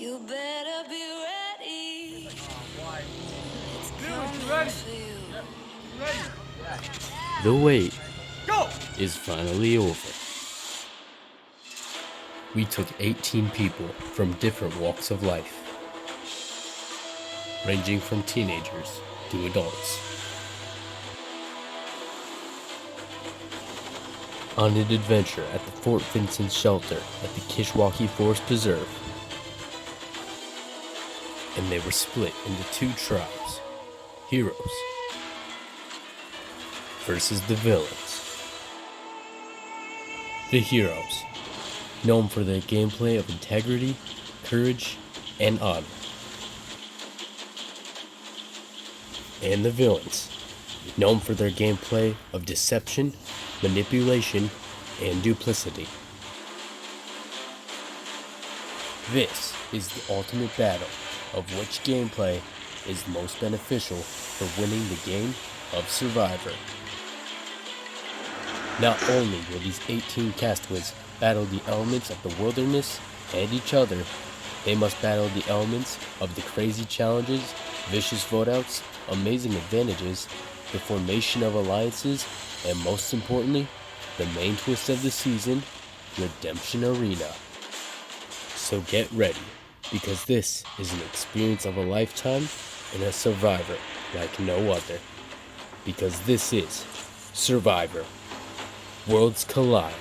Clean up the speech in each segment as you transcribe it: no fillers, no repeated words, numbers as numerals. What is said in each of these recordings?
You better be ready. It's coming for you. The wait is finally over. We took 18 people from different walks of life, ranging from teenagers to adults, on an adventure at the Fort Vincent shelter at the Kishwaukee Forest Preserve. And they were split into two tribes, heroes versus the villains. The heroes, known for their gameplay of integrity, courage, and honor. And the villains, known for their gameplay of deception, manipulation, and duplicity. This is the ultimate battle of which gameplay is most beneficial for winning the game of Survivor. Not only will these 18 castaways battle the elements of the wilderness and each other, they must battle the elements of the crazy challenges, vicious vote-outs, amazing advantages, the formation of alliances, and most importantly, the main twist of the season, Redemption Arena. So get ready, because this is an experience of a lifetime and a Survivor like no other. Because this is Survivor. Worlds collide.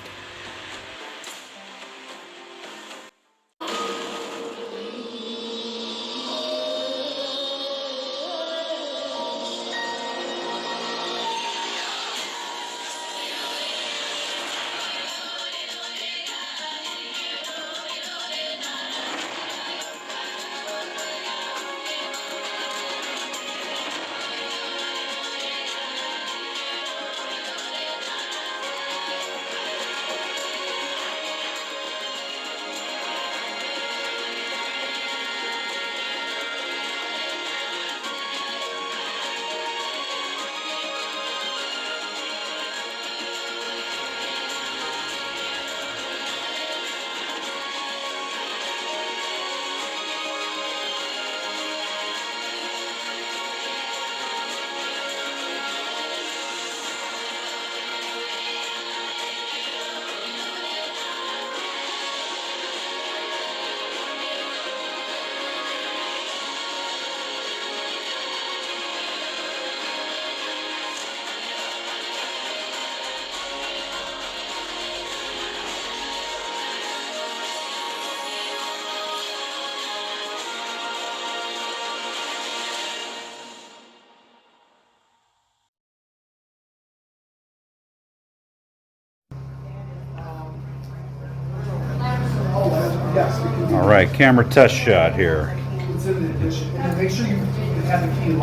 All right, camera test shot here. Do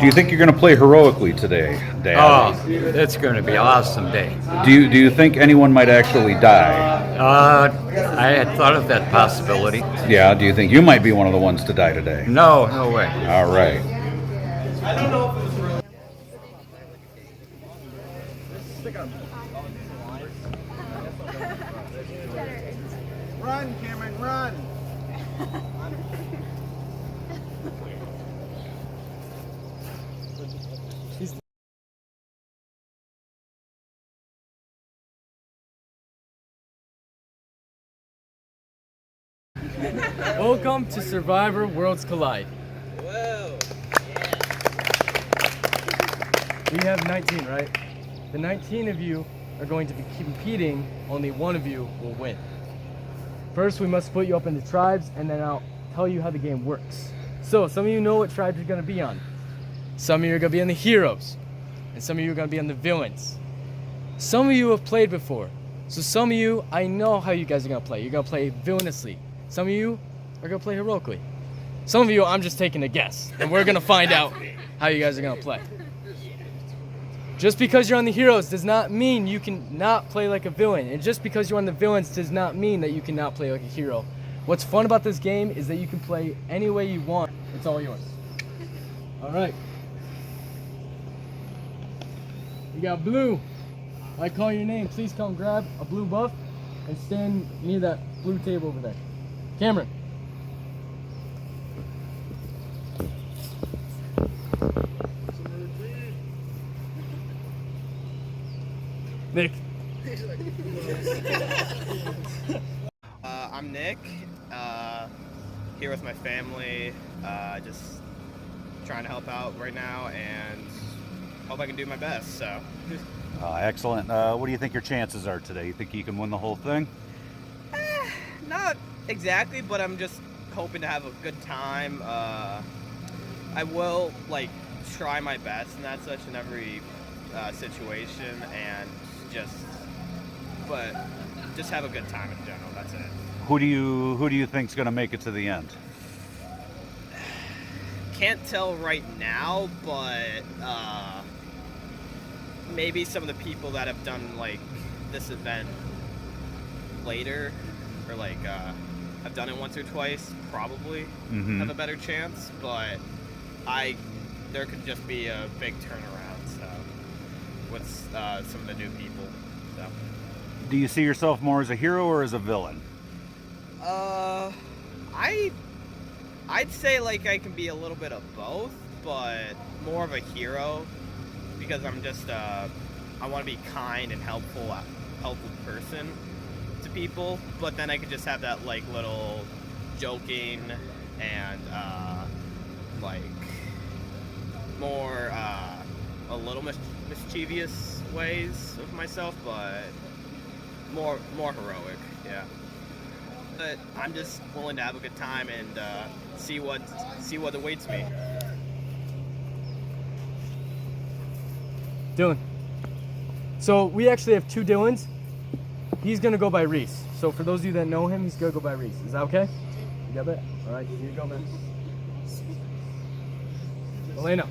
you think you're going to play heroically today, Dad? Oh, it's going to be an awesome day. Do you think anyone might actually die? I had thought of that possibility. Yeah. Do you think you might be one of the ones to die today? No way. All right. Run, Cameron, run! Welcome to Survivor Worlds Collide. Whoa! We have 19, right? The 19 of you are going to be competing, only one of you will win. First, we must split you up into tribes, and then I'll tell you how the game works. So, some of you know what tribes you're going to be on. Some of you are going to be on the heroes, and some of you are going to be on the villains. Some of you have played before, so some of you, I know how you guys are going to play. You're going to play villainously. Some of you are going to play heroically. Some of you, I'm just taking a guess, and we're going to find out how you guys are going to play. Just because you're on the heroes does not mean you can not play like a villain. And just because you're on the villains does not mean that you cannot play like a hero. What's fun about this game is that you can play any way you want. It's all yours. All right. You got blue. I call your name. Please come grab a blue buff and stand near that blue table over there. Cameron. Nick. I'm Nick. Here with my family. Just trying to help out right now and hope I can do my best. So. Excellent. What do you think your chances are today? You think you can win the whole thing? Not exactly, but I'm just hoping to have a good time. I will try my best and that such in every situation, and just have a good time in general. That's it. Who do you think's going to make it to the end? Can't tell right now, but maybe some of the people that have done this event later, or have done it once or twice, probably have a better chance. But there could just be a big turnaround. So with some of the new people. So. Do you see yourself more as a hero or as a villain? I'd say I can be a little bit of both, but more of a hero because I'm just I want to be kind and helpful person to people. But then I could just have that little joking and more a little mischievous ways of myself, but more heroic, yeah. But I'm just willing to have a good time and see what awaits me. Dylan. So we actually have two Dylans. He's gonna go by Reese. So for those of you that know him, he's gonna go by Reese. Is that okay? You got that? All right, here you go, man. Elena.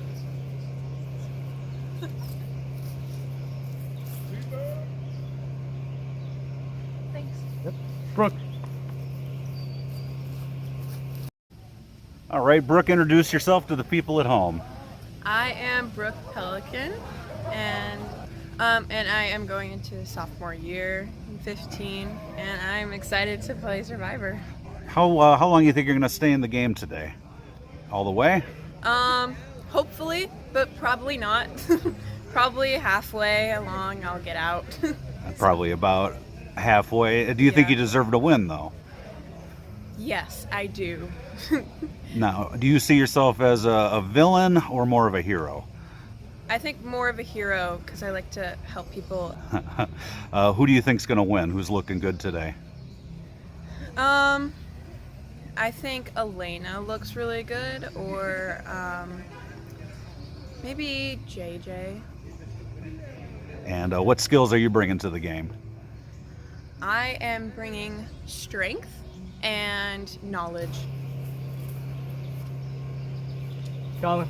Thanks. Yep. Brooke. All right, Brooke, introduce yourself to the people at home. I am Brooke Pelican, and I am going into sophomore year, I'm 15, and I'm excited to play Survivor. How long do you think you're going to stay in the game today? All the way? Hopefully, but probably not. Probably halfway along, I'll get out. Probably about halfway. Do you think Yeah. you deserve to win, though? Yes, I do. Now, do you see yourself as a villain or more of a hero? I think more of a hero because I like to help people. Who do you think's going to win? Who's looking good today? I think Elena looks really good, or maybe JJ. And what skills are you bringing to the game? I am bringing strength and knowledge. Colin.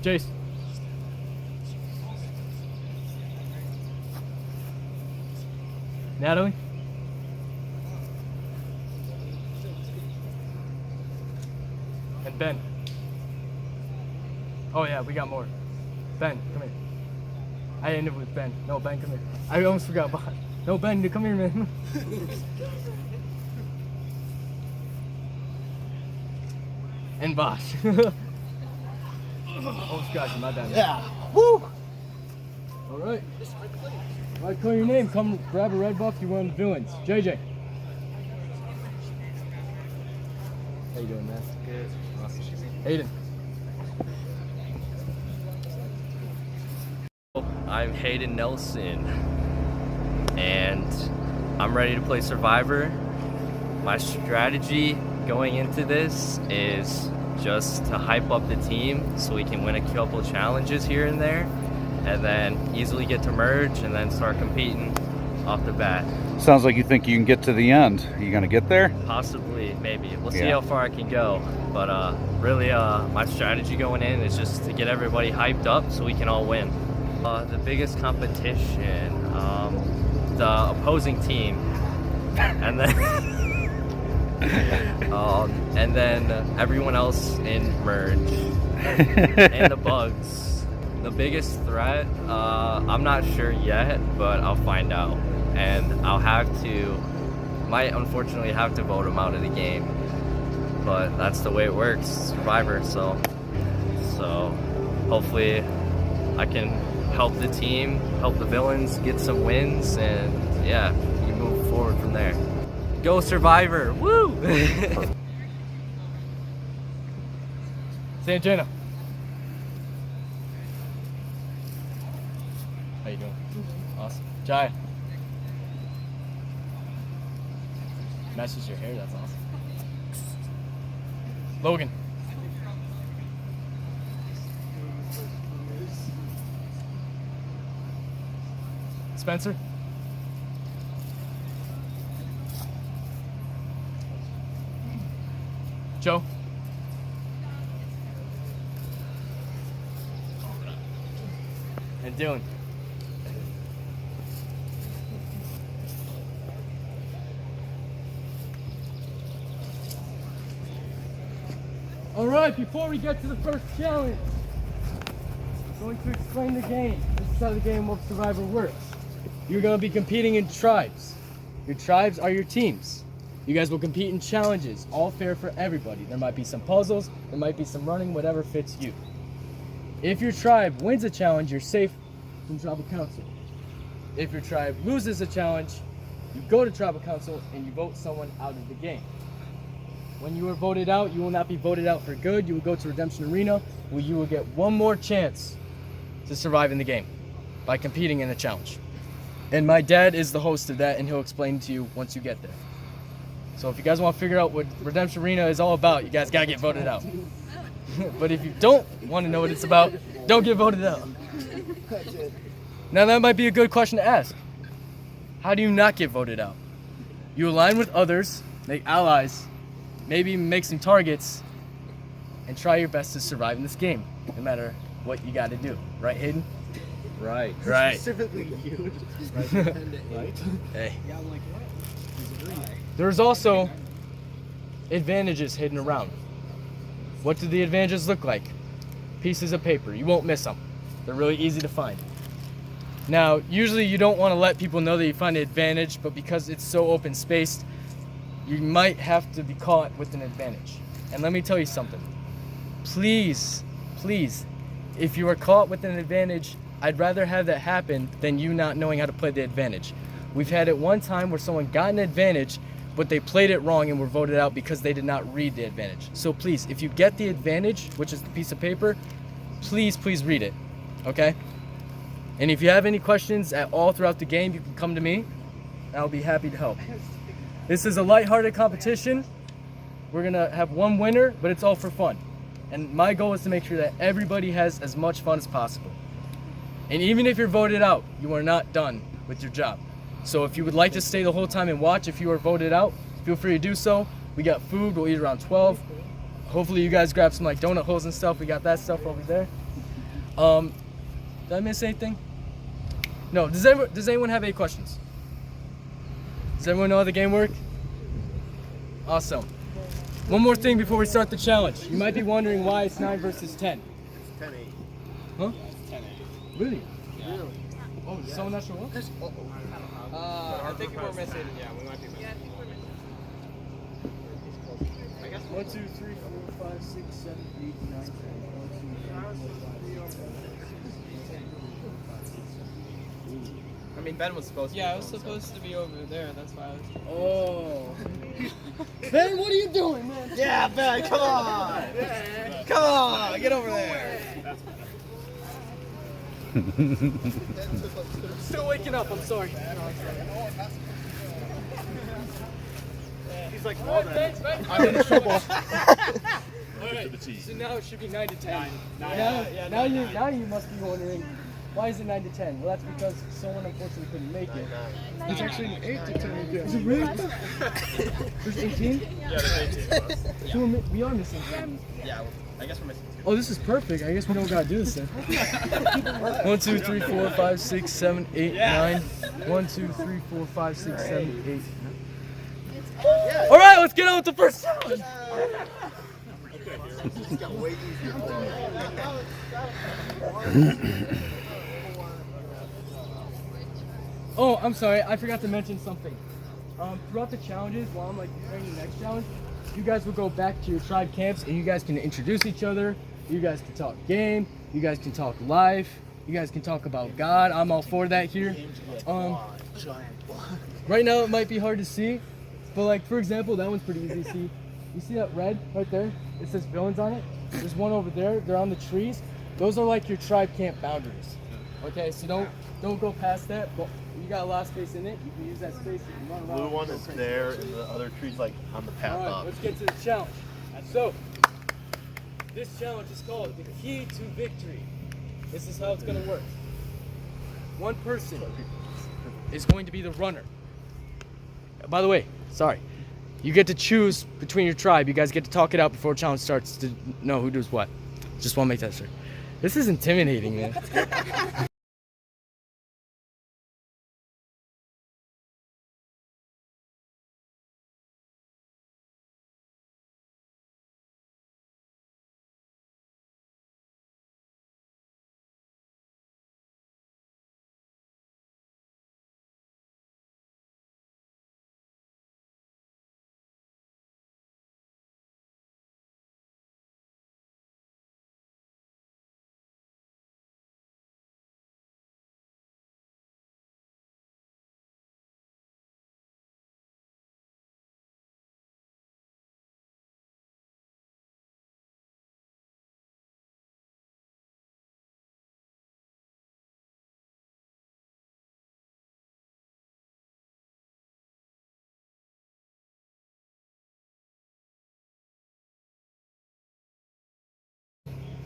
Jace. Natalie. And Ben. Oh yeah, we got more. Ben, come here. I ended with Ben. No, Ben, come here. I almost forgot about. No, Ben, come here, man. And Bosch. Oh, gosh, my bad. Yeah. Woo! All right. All right, call your name. Come grab a red buff. You're one of the villains. JJ. How you doing, man? Good. Awesome. Hayden. I'm Hayden Nelson, and I'm ready to play Survivor. My strategy going into this is just to hype up the team so we can win a couple challenges here and there, and then easily get to merge and then start competing off the bat. Sounds like you think you can get to the end. Are you going to get there? Possibly, maybe. We'll see Yeah. how far I can go. But really, my strategy going in is just to get everybody hyped up so we can all win. The biggest competition, the opposing team, and then and then everyone else in merge, and the bugs. The biggest threat, I'm not sure yet, but I'll find out, and might unfortunately have to vote them out of the game, but that's the way it works, Survivor. So So hopefully I can help the team, help the villains get some wins, and yeah, we can move forward from there. Go Survivor! Woo! Santana. How you doing? Awesome. Jaya. Matches your hair, that's awesome. Logan. Spencer. Joe. And Dylan. All right, before we get to the first challenge, I'm going to explain the game. This is how the game of Survivor works. You're going to be competing in tribes. Your tribes are your teams. You guys will compete in challenges, all fair for everybody. There might be some puzzles, there might be some running, whatever fits you. If your tribe wins a challenge, you're safe from tribal council. If your tribe loses a challenge, you go to tribal council and you vote someone out of the game. When you are voted out, you will not be voted out for good. You will go to Redemption Arena, where you will get one more chance to survive in the game by competing in a challenge. And my dad is the host of that, and he'll explain to you once you get there. So if you guys want to figure out what Redemption Arena is all about, you guys gotta get voted out. But if you don't want to know what it's about, don't get voted out. Now that might be a good question to ask. How do you not get voted out? You align with others, make allies, maybe make some targets, and try your best to survive in this game, no matter what you got to do. Right, Hayden? Right. Right. Specifically you. Right. Hey. There's also advantages hidden around. What do the advantages look like? Pieces of paper. You won't miss them. They're really easy to find. Now, usually you don't want to let people know that you find an advantage, but because it's so open spaced, you might have to be caught with an advantage. And let me tell you something. Please, if you are caught with an advantage, I'd rather have that happen than you not knowing how to play the advantage. We've had it one time where someone got an advantage, but they played it wrong and were voted out because they did not read the advantage. So please, if you get the advantage, which is the piece of paper, please read it, okay? And if you have any questions at all throughout the game, you can come to me, and I'll be happy to help. This is a lighthearted competition. We're gonna have one winner, but it's all for fun. And my goal is to make sure that everybody has as much fun as possible. And even if you're voted out, you are not done with your job. So if you would like to stay the whole time and watch, if you are voted out, feel free to do so. We got food, we'll eat around 12. Hopefully you guys grab some like donut holes and stuff. We got that stuff over there. Did I miss anything? No, does anyone have any questions? Does everyone know how the game works? Awesome. One more thing before we start the challenge. You might be wondering why it's 9 versus 10. It's 10-8. Huh? It's 10-8. Really? Yeah. Really? Oh, did someone not show up? I think we're missing. Yeah, we might be missing. I guess 1, 2, 3, 4, 5, 6, 7, 8, 9, 10. 1, 2, 3, 4, 5, 6, 7, 8, 9. I mean, Ben was supposed to. Yeah, I was supposed to be over there. That's why I was. Oh. Ben, what are you doing, man? Yeah, Ben, come on! Come on, get over there! Still waking up, I'm sorry. He's like, All right, thanks, man. I'm in trouble. Alright, so now it should be 9 to 10. Now you must be wondering, why is it 9 to 10? Well, that's because someone unfortunately couldn't make it. It's actually an 8 to 10 again. Is it really? There's 18? Yeah, there's 18 of us. So we are missing one. Yeah, I guess we're missing 2. Oh, this is perfect. I guess we don't gotta do this then. 1, 2, 3, 4, 5, 6, 7, 8, 9. 1, 2, 3, 4, 5, 6, 7, 8, 9. Alright, let's get on with the first challenge. Oh, I'm sorry. I forgot to mention something. Throughout the challenges, while I'm like preparing the next challenge, you guys will go back to your tribe camps and you guys can introduce each other. You guys can talk game. You guys can talk life. You guys can talk about God. I'm all for that here. Right now it might be hard to see, but like for example, that one's pretty easy to see. You see that red right there? It says villains on it. There's one over there. They're on the trees. Those are like your tribe camp boundaries. Okay, so don't go past that. But you got a lot of space in it. You can use that space to run around. Blue one is there, and the other tree's like on the path All right, up. let's get to the challenge. So, this challenge is called the key to victory. This is how it's going to work. One person is going to be the runner. By the way, sorry. You get to choose between your tribe. You guys get to talk it out before the challenge starts to know who does what. Just want to make that sure. This is intimidating, man.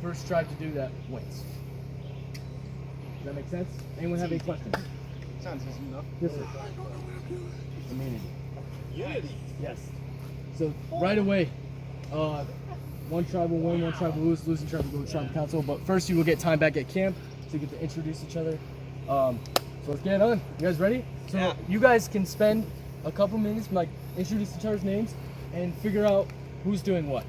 First tribe to do that wins. Does that make sense? Anyone have any questions? Sounds easy enough. Yes, sir. Immunity. Unity. Yes. So right away, one tribe will win, one tribe will lose. Losing tribe will go to tribal council. But first, you will get time back at camp to get to introduce each other. So let's get it on. You guys ready? So you guys can spend a couple minutes, like introduce each other's names and figure out who's doing what.